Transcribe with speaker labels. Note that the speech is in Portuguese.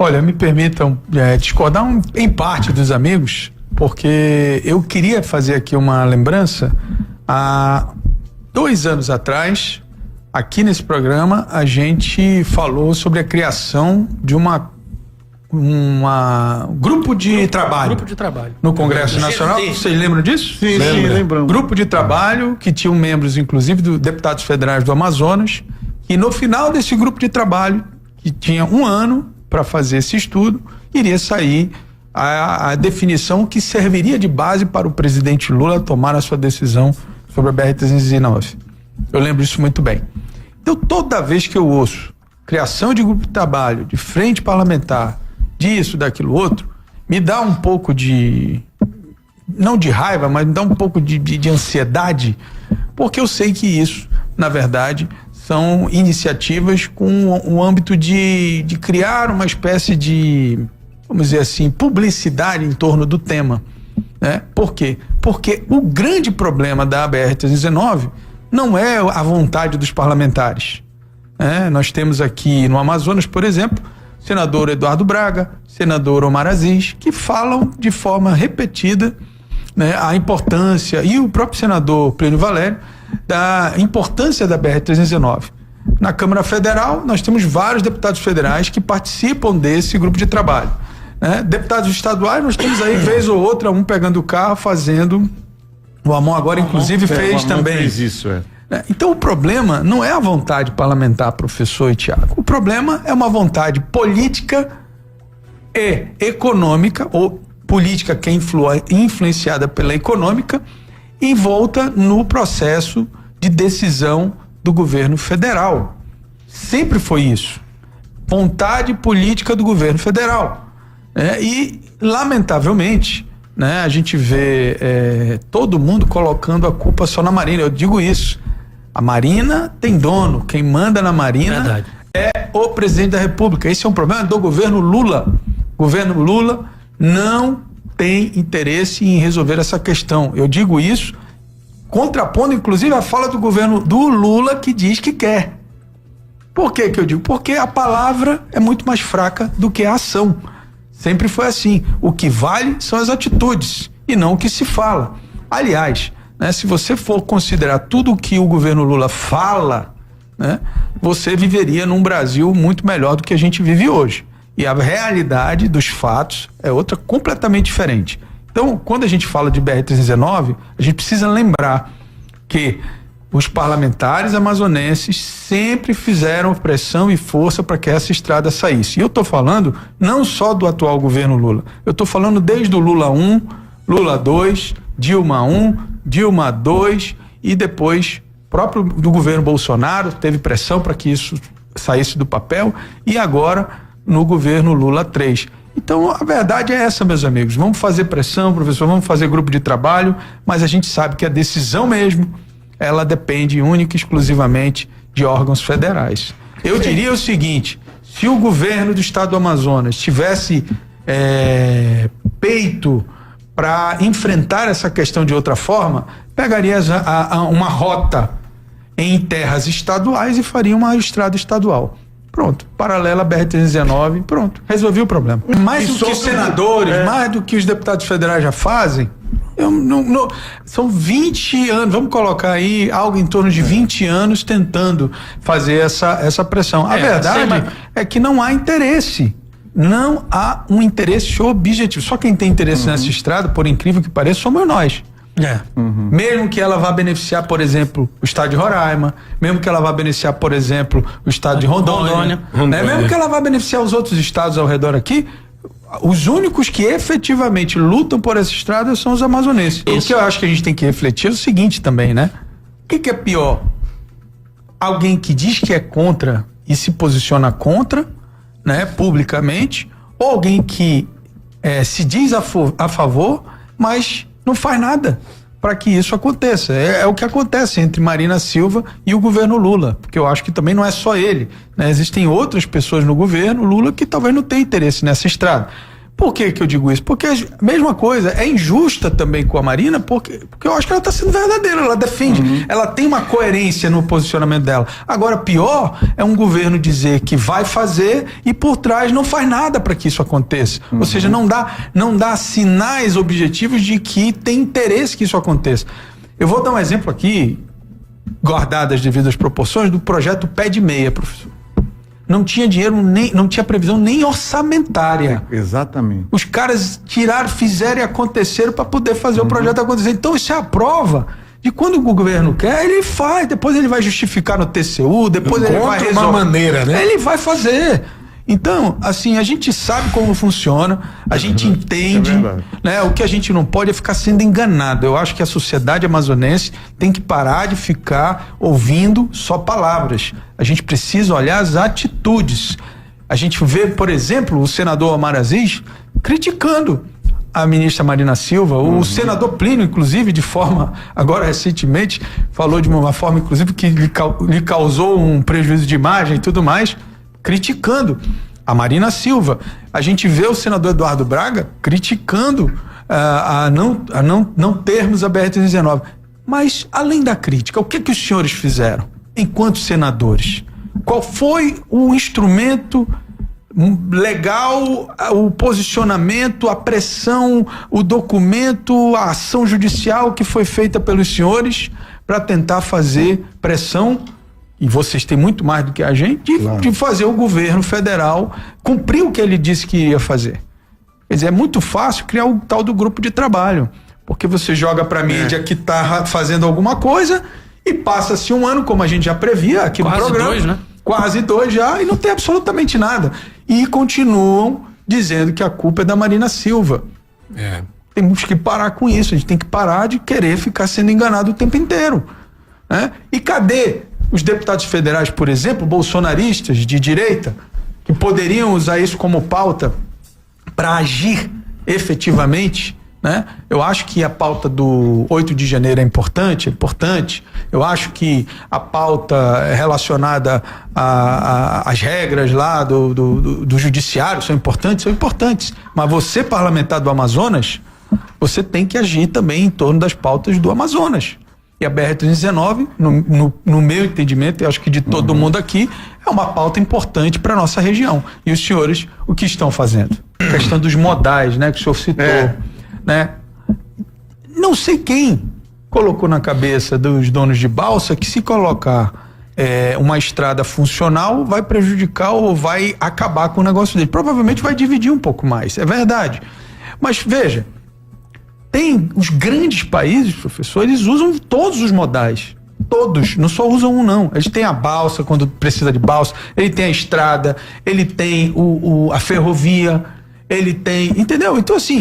Speaker 1: Olha, me permitam discordar em parte dos amigos, porque eu queria fazer aqui uma lembrança. Há 2 anos atrás, aqui nesse programa, a gente falou sobre a criação de um grupo de trabalho no Congresso Nacional. Vocês lembram disso?
Speaker 2: Sim, lembramos.
Speaker 1: Grupo de trabalho que tinham membros, inclusive, deputados federais do Amazonas, e no final desse grupo de trabalho, que tinha 1 ano para fazer esse estudo, iria sair a definição que serviria de base para o presidente Lula tomar a sua decisão sobre a BR-319. Eu lembro isso muito bem. Então, toda vez que eu ouço criação de grupo de trabalho, de frente parlamentar, disso, daquilo, outro, me dá um pouco de, não de raiva, mas me dá um pouco de ansiedade, porque eu sei que isso, na verdade, são iniciativas com o âmbito de criar uma espécie de, vamos dizer assim, publicidade em torno do tema, né? Por quê? Porque o grande problema da BR-319 não é a vontade dos parlamentares, né? Nós temos aqui no Amazonas, por exemplo, senador Eduardo Braga, senador Omar Aziz, que falam de forma repetida, né, a importância, e o próprio senador Plínio Valério, da importância da BR-319. Na Câmara Federal, nós temos vários deputados federais que participam desse grupo de trabalho, né? Deputados estaduais, nós temos aí, vez ou outra, um pegando o carro, fazendo. O Amon agora, inclusive, fez também.
Speaker 2: Fez isso,
Speaker 1: Então, o problema não é a vontade parlamentar, professor e Tiago. O problema é uma vontade política e econômica, ou política que é influenciada pela econômica, envolta no processo de decisão do governo federal. Sempre foi isso. Vontade política do governo federal. E, lamentavelmente, né, a gente vê todo mundo colocando a culpa só na Marina. Eu digo isso. A Marina tem dono. Quem manda na Marina é o presidente da República. Esse é um problema do governo Lula. O governo Lula não tem interesse em resolver essa questão. Eu digo isso contrapondo, inclusive, a fala do governo do Lula, que diz que quer. Por que eu digo? Porque a palavra é muito mais fraca do que a ação. Sempre foi assim. O que vale são as atitudes e não o que se fala. Aliás, né, se você for considerar tudo o que o governo Lula fala, né, você viveria num Brasil muito melhor do que a gente vive hoje. E a realidade dos fatos é outra completamente diferente. Então, quando a gente fala de BR-319, a gente precisa lembrar que os parlamentares amazonenses sempre fizeram pressão e força para que essa estrada saísse. E eu estou falando não só do atual governo Lula, eu estou falando desde o Lula 1, Lula 2, Dilma 1, Dilma 2 e depois próprio do governo Bolsonaro teve pressão para que isso saísse do papel e agora no governo Lula 3. Então a verdade é essa, meus amigos, vamos fazer pressão, professor, vamos fazer grupo de trabalho, mas a gente sabe que a decisão mesmo ela depende única e exclusivamente de órgãos federais. Eu diria o seguinte, se o governo do estado do Amazonas tivesse peito para enfrentar essa questão de outra forma, pegaria uma rota em terras estaduais e faria uma estrada estadual. Pronto, paralela BR-319, pronto, resolvi o problema. Mais do que os senadores, mais do que os deputados federais já fazem, são 20 anos, vamos colocar aí algo em torno de 20 anos tentando fazer essa pressão. A verdade é que não há interesse. Não há um interesse objetivo. Só quem tem interesse nessa estrada, por incrível que pareça, somos nós. Mesmo que ela vá beneficiar, por exemplo, o estado de Roraima, mesmo que ela vá beneficiar, por exemplo, o estado de Rondônia. Mesmo que ela vá beneficiar os outros estados ao redor aqui, os únicos que efetivamente lutam por essa estrada são os amazonenses. O que eu acho que a gente tem que refletir é o seguinte também, né? O que é pior? Alguém que diz que é contra e se posiciona contra, né, publicamente, ou alguém que se diz a favor, mas não faz nada para que isso aconteça. É o que acontece entre Marina Silva e o governo Lula, porque eu acho que também não é só ele, né? Existem outras pessoas no governo Lula que talvez não tenham interesse nessa estrada. Por que eu digo isso? Porque a mesma coisa, é injusta também com a Marina, porque eu acho que ela está sendo verdadeira, ela defende, ela tem uma coerência no posicionamento dela. Agora, pior é um governo dizer que vai fazer e por trás não faz nada para que isso aconteça. Ou seja, não dá sinais objetivos de que tem interesse que isso aconteça. Eu vou dar um exemplo aqui, guardadas as devidas proporções, do projeto Pé de Meia, professor. Não tinha dinheiro, não tinha previsão nem orçamentária.
Speaker 2: Exatamente.
Speaker 1: Os caras fizeram e aconteceram para poder fazer o projeto acontecer. Então isso é a prova de quando o governo quer, ele faz, depois ele vai justificar no TCU, depois ele vai resolver.
Speaker 3: Uma maneira, né?
Speaker 1: Ele vai fazer. Então, assim, a gente sabe como funciona, a gente entende, né? O que a gente não pode é ficar sendo enganado. Eu acho que a sociedade amazonense tem que parar de ficar ouvindo só palavras. A gente precisa olhar as atitudes. A gente vê, por exemplo, o senador Omar Aziz criticando a ministra Marina Silva, o senador Plínio, inclusive, de forma, agora recentemente, falou de uma forma, inclusive, que lhe causou um prejuízo de imagem e tudo mais, criticando a Marina Silva. A gente vê o senador Eduardo Braga criticando a não termos a BR-319. Mas, além da crítica, o que os senhores fizeram enquanto senadores? Qual foi o instrumento legal, o posicionamento, a pressão, o documento, a ação judicial que foi feita pelos senhores para tentar fazer pressão, e vocês têm muito mais do que a gente, de fazer o governo federal cumprir o que ele disse que iria fazer? Quer dizer, é muito fácil criar o tal do grupo de trabalho, porque você joga para a mídia que está fazendo alguma coisa e passa-se um ano, como a gente já previa aqui no programa.
Speaker 3: Quase 2, né?
Speaker 1: Quase 2 já, e não tem absolutamente nada. E continuam dizendo que a culpa é da Marina Silva. Temos que parar com isso, a gente tem que parar de querer ficar sendo enganado o tempo inteiro, né? E cadê os deputados federais, por exemplo, bolsonaristas de direita, que poderiam usar isso como pauta para agir efetivamente, né? Eu acho que a pauta do 8 de janeiro é importante. Eu acho que a pauta relacionada às regras lá do judiciário são importantes. Mas você, parlamentar do Amazonas, você tem que agir também em torno das pautas do Amazonas. E a BR-319, no meu entendimento, eu acho que de todo mundo aqui, é uma pauta importante para nossa região. E os senhores, o que estão fazendo? A questão dos modais, né, que o senhor citou, né? Não sei quem colocou na cabeça dos donos de balsa que se colocar uma estrada funcional vai prejudicar ou vai acabar com o negócio dele. Provavelmente vai dividir um pouco mais, é verdade. Mas veja, tem os grandes países, professor, eles usam todos os modais. Todos, não só usam um não. Eles têm a balsa quando precisa de balsa, ele tem a estrada, ele tem a ferrovia, ele tem, entendeu? Então assim,